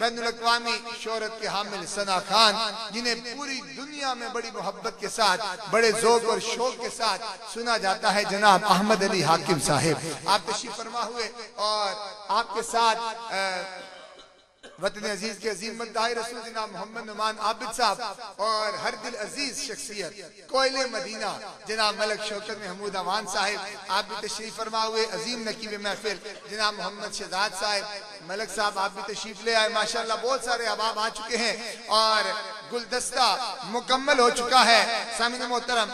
بین الاقوامی شہرت کے حامل ثنا خان، جنہیں پوری دنیا میں بڑی محبت کے ساتھ، بڑے ذوق اور شوق کے ساتھ سنا جاتا ہے، جناب احمد علی حاکم صاحب آپ تشریف فرما ہوئے، اور آپ کے ساتھ وطن عزیز کے عظیم مداح رسول جناب محمد نعمان عابد صاحب، اور ہر دل عزیز شخصیت کوئل مدینہ جناب ملک شوکت محمود امان صاحب آپ بھی تشریف فرما ہوئے، عظیم نقیب محفل جناب محمد شہزاد صاحب ملک صاحب آپ بھی تشریف لے آئے، ماشاءاللہ بہت سارے احباب آ چکے ہیں اور گلدستہ مکمل ہو چکا ہے۔ سامعین محترم،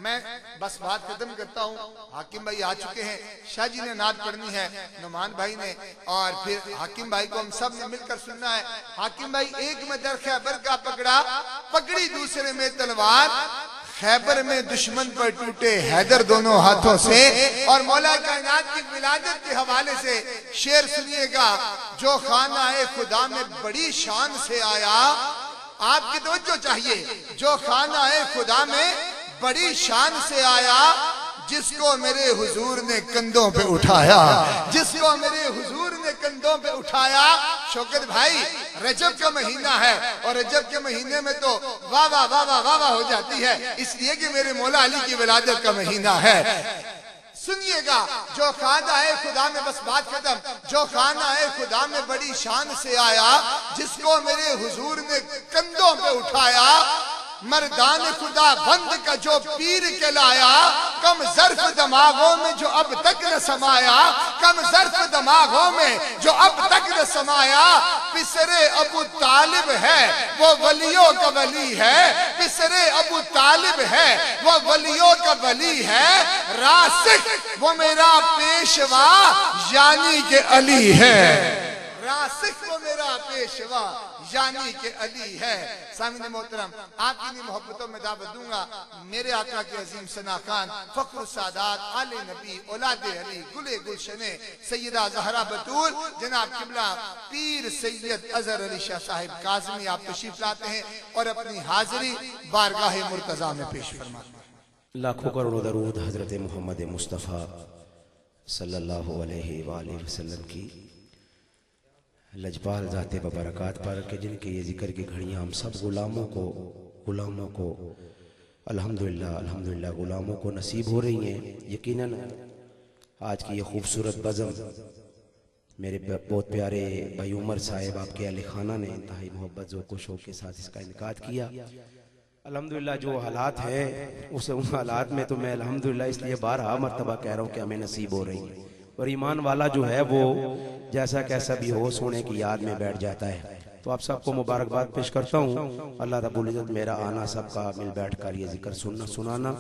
میں بس بات ختم کرتا ہوں، حاکم بھائی آ چکے ہیں، شاہ جی نے نعت پڑھنی ہے، نعمان بھائی نے، اور پھر حاکم بھائی کو ہم سب نے مل کر سننا ہے۔ حاکم بھائی ایک میں در خیبر کا پکڑا، پکڑی دوسرے میں تلوار، خیبر میں دشمن پر ٹوٹے حیدر دونوں ہاتھوں سے، اور مولا کائنات کی ولادت کے حوالے سے شعر سنیے گا، جو خانہ خدا میں بڑی شان سے آیا، آپ کی توجہ چاہیے، جو خانہ خدا میں بڑی شان سے آیا، جس کو میرے حضور نے کندھوں پہ اٹھایا، جس کو میرے حضور نے کندھوں پہ اٹھایا۔ شوکت بھائی رجب کا مہینہ ہے، اور رجب کے مہینے میں تو واہ واہ واہ واہ واہ ہو جاتی ہے، اس لیے کہ میرے مولا علی کی ولادت کا مہینہ ہے۔ سنیے گا، جو خانہ خدا میں، بس بات ختم، جو خانہ خدا میں بڑی شان سے آیا، جس کو میرے حضور نے کندھوں پہ اٹھایا، مردان خدا بند کا جو پیر کہلایا، کم ظرف دماغوں میں جو اب تک نہ سمایا، کم ظرف دماغوں میں جو اب تک نہ سمایا، پسر ابو طالب ہے وہ ولیوں کا ولی ہے، پسر ابو طالب ہے وہ ولیوں کا ولی ہے، راسخ وہ میرا پیشوا یعنی کہ علی ہے، راسخ وہ میرا پیشوا یعنی کہ علی ہے۔ سامعین محترم، آپ کی محبتوں میں دعوت دوں گا، میرے آقا کے عظیم ثنا خان، فخر السادات، آل نبی، اولاد علی، گل گلشن، سیدہ زہرا بطول، جناب قبلہ پیر سید اظہر علی شاہ صاحب کاظمی آپ تشریف لاتے ہیں اور اپنی حاضری بارگاہ مرتضیٰ میں پیش فرماتے ہیں۔ لاکھوں کروڑوں درود حضرت محمد مصطفیٰ صلی اللہ علیہ وآلہ وسلم کی لجپال ذات ببرکات پر، کہ جن کے یہ ذکر کی گھڑیاں ہم سب غلاموں کو الحمدللہ غلاموں کو نصیب ہو رہی ہیں۔ یقیناً آج کی یہ خوبصورت بزم میرے بہت پیارے بھائی عمر صاحب آپ کے اہل خانہ نے انتہائی محبت ذوق و شوق کے ساتھ اس کا انعقاد کیا۔ الحمدللہ جو حالات ہیں ان حالات میں تو میں الحمدللہ اس لیے بارہا مرتبہ کہہ رہا ہوں کہ ہمیں نصیب ہو رہی ہیں، اور ایمان والا جو ہے وہ جیسا کیسا بھی ہو سونے کی یاد میں بیٹھ جاتا ہے۔ تو آپ سب کو مبارکباد پیش کرتا ہوں، اللہ رب العزت میرا آنا سب کا مل بیٹھ کر یہ ذکر سنانا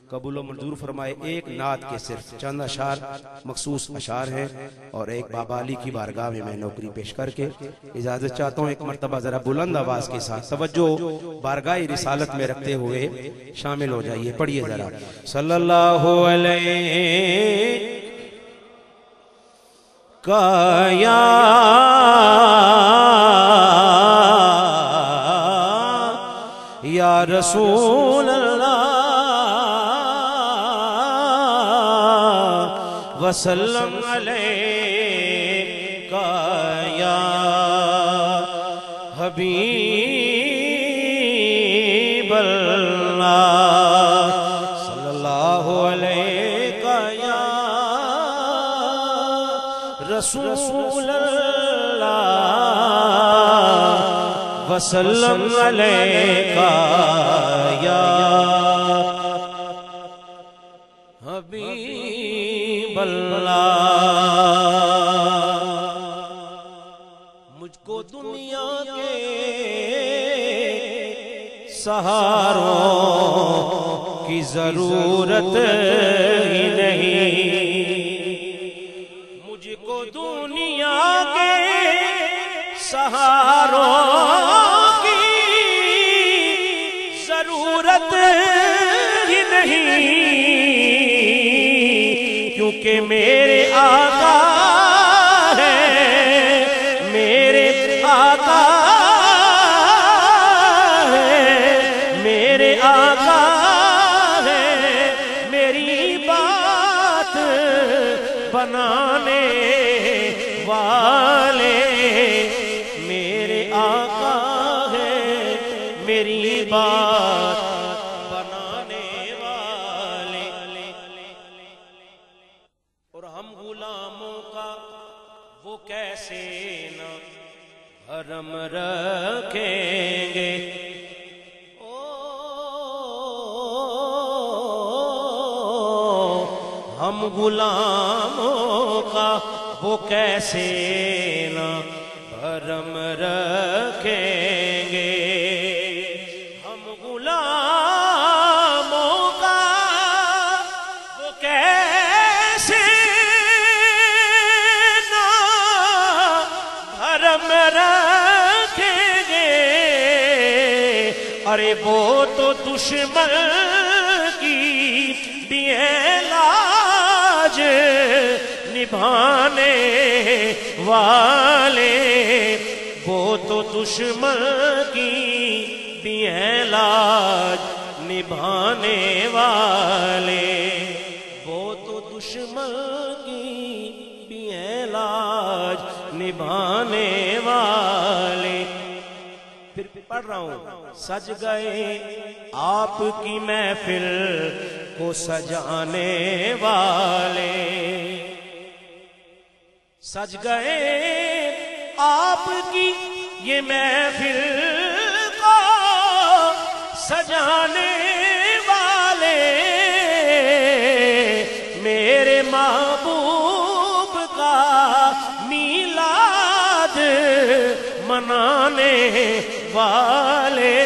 قبول و منظور فرمائے۔ ایک نعت کے صرف چند اشعار مخصوص اشعار ہیں، اور ایک بابا علی کی بارگاہ میں نوکری پیش کر کے اجازت چاہتا ہوں، ایک مرتبہ ذرا بلند آواز کے ساتھ توجہ بارگاہ رسالت میں رکھتے ہوئے شامل ہو جائیے۔ پڑھیے ذرا، صلی اللہ علیہ کایا یا رسول اللہ وسلم علیہ کایا حبیب اللہ صلی اللہ علیہ کایا رسول اللہ وسلم علیکہ یا حبیب اللہ۔ مجھ کو دنیا کے سہاروں کی ضرورت ہی نہیں، دنیا کے سہاروں کی ضرورت ہی نہیں، کیونکہ میرے آقا ہے، میرے آقا ہے، میرے آقا ہے، میری بات بنانے والے بات بنانے والے، اور ہم غلاموں کا وہ کیسے نہ حرم رکھیں گے، ہم غلاموں کا وہ کیسے نہ حرم رکھیں گے، ہم غلاموں کا وہ کیسے نہ حرم رکھیں گے، ارے وہ تو دشمن کی بھی علاج نبھانے والے، وہ تو دشمن کی بھی علاج نبھانے والے، وہ تو دشمن کی بھی علاج نبھانے والے۔ پھر پڑھ رہا ہوں، سج گئے آپ کی محفل کو سجانے والے، سج گئے آپ کی یہ محفل کو سجانے والے، میرے محبوب کا میلاد منانے والے،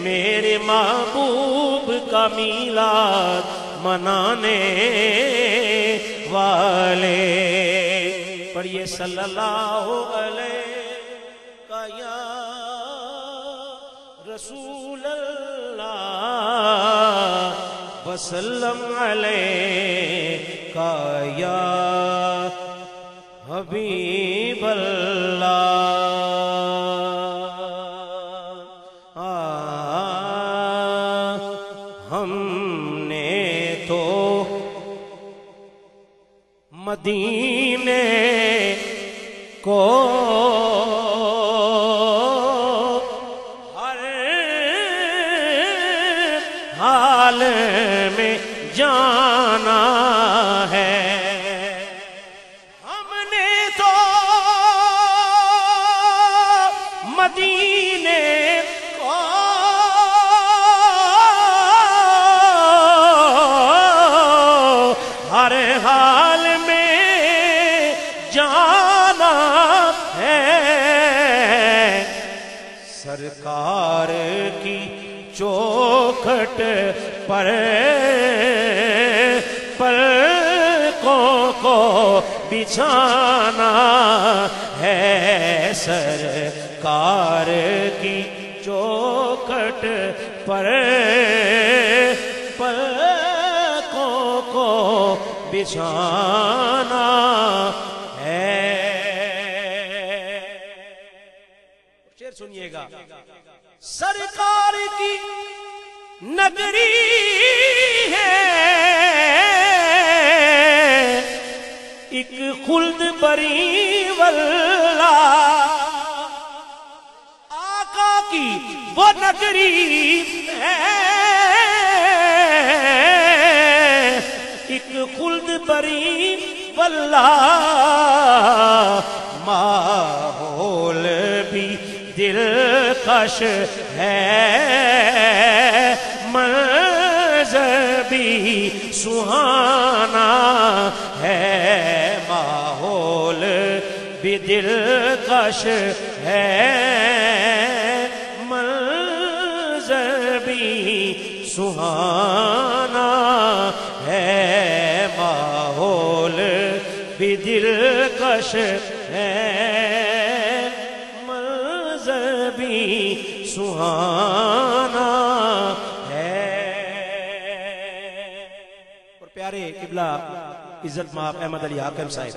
میرے محبوب کا میلاد منانے والے۔ پڑھیے صلی اللہ علیہ یا رسول اللہ وسلم علیہ یا حبیب اللہ۔ ہم نے تو مدینے کو ہر حال میں جانا ہے، ہم نے تو مدینے کو ہر حال میں جانا ہے، سرکار کی چوکھٹ پر پلکوں کو بچھانا ہے، سرکار کی چوکھٹ پر پلکوں کو بچھانا ہے۔ شعر سنیے گا، سرکار کی نگری ہے ایک خلد بری واللہ، آقا کی وہ نگری ہے ایک خلد بری واللہ، ماحول بھی دلکش ہے، منظر بھی سہانا ہے، ماحول بھی دلکش ہے، منظر بھی سہانا ہے، ماحول بھی دلکش ہے، بھی سہانا ہے۔ اور پیارے قبلہ عزت مآب احمد علی حاکم صاحب،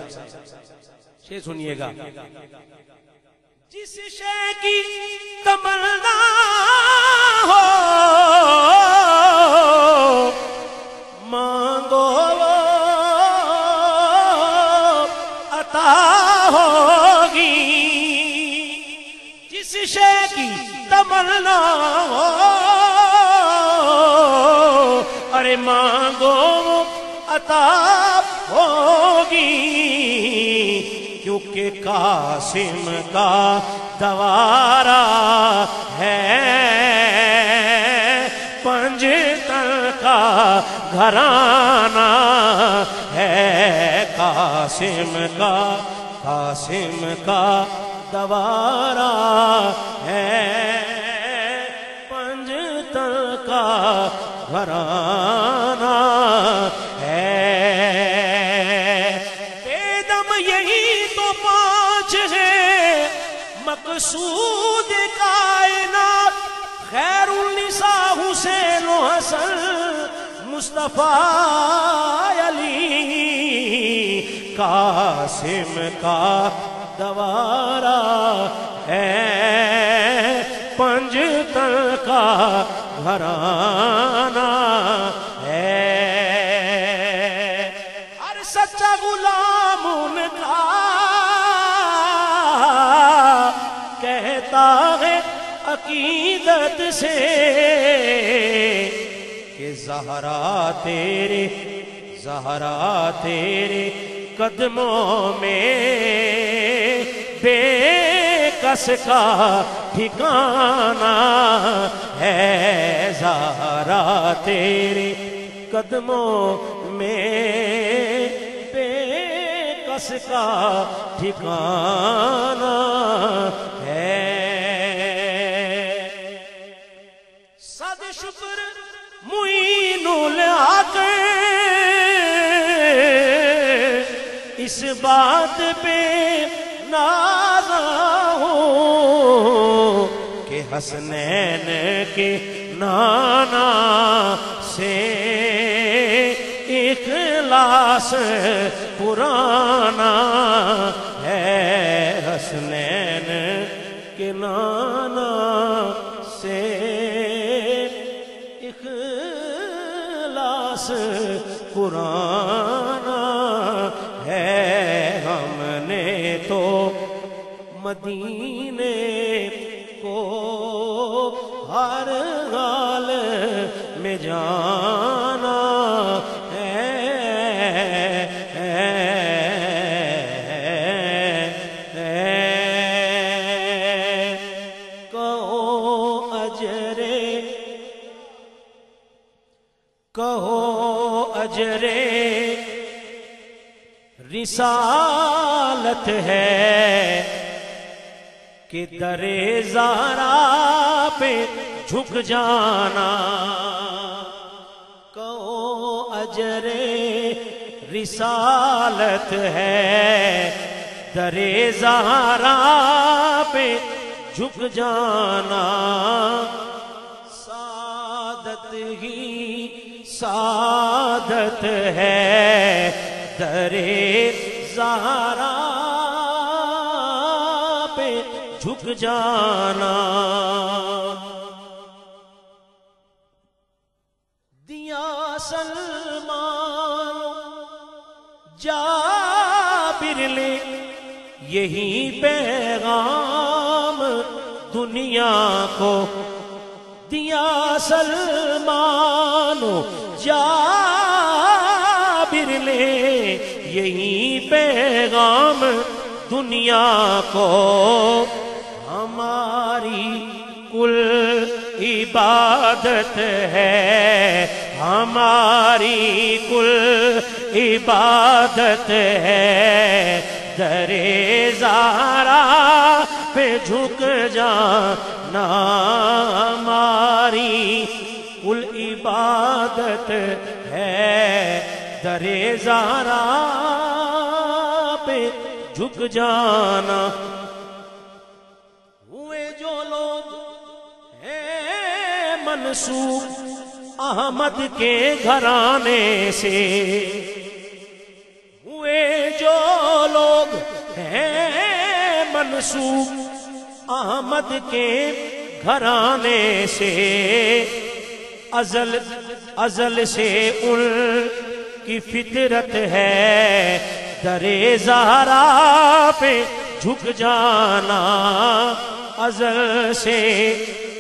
شعر سنیے گا، جس شے کی تمنا ہو مانگو عطا ہوگی، جس شے کی تمنا ہو، ارے مانگو عطا ہوگی، کیونکہ قاسم کا دوارا ہے، پنجتن کا گھرانہ ہے، قاسم کا دوارا ہے، پنجتن کا گھرانہ ہے، بے دم یہی تو پانچ ہے مقصود کائنات، خیر النساء حسین و حسن مصطفیٰ علی، قاسم کا دوارا ہے، پنجتن کا گھرانہ ہے، ہر سچا غلام ان کا کہتا ہے عقیدت سے کہ زہرا تیرے قدموں میں بے کس کا ٹھکانہ ہے، زہرا تیرے قدموں میں بے کس کا ٹھکانہ ہے، صد شکر معین الحق اس بات پہ نازا ہوں کہ حسنین کے نانا سے اخلاص پرانا ہے، حسنین کے نانا سے اخلاص پرانا ہے، ہم نے تو مدینے کو ہر حال میں جانا ہے، کہو اجرے رسالت ہے کہ در زہرا پہ جھک جانا، کہو اجر رسالت ہے در زہرا پہ جھک جانا، سعادت ہی سعادت ہے در زہرا پہ جھک جانا، دیا سلمان جابر لے یہی پیغام دنیا کو، دیا سلمان جابر لے یہی پیغام دنیا کو، ہماری کل عبادت ہے، ہماری کل عبادت ہے در زہرا پہ جھک جانا، ہماری کل عبادت ہے در زہرا پہ جھک جانا، ہوئے جو لوگ ہیں منسوب احمد کے گھرانے سے، ہوئے جو لوگ ہیں منسوب احمد کے گھرانے سے، ازل سے ان کی فطرت ہے در زہرا پہ جھک جانا، ازل سے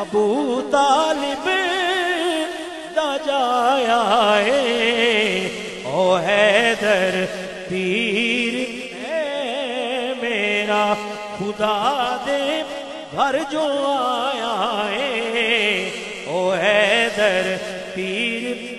ابو طالب دا جایا ہے او حیدر پیر اے میرا خدا دے گھر جو آیا ہے او حیدر پیر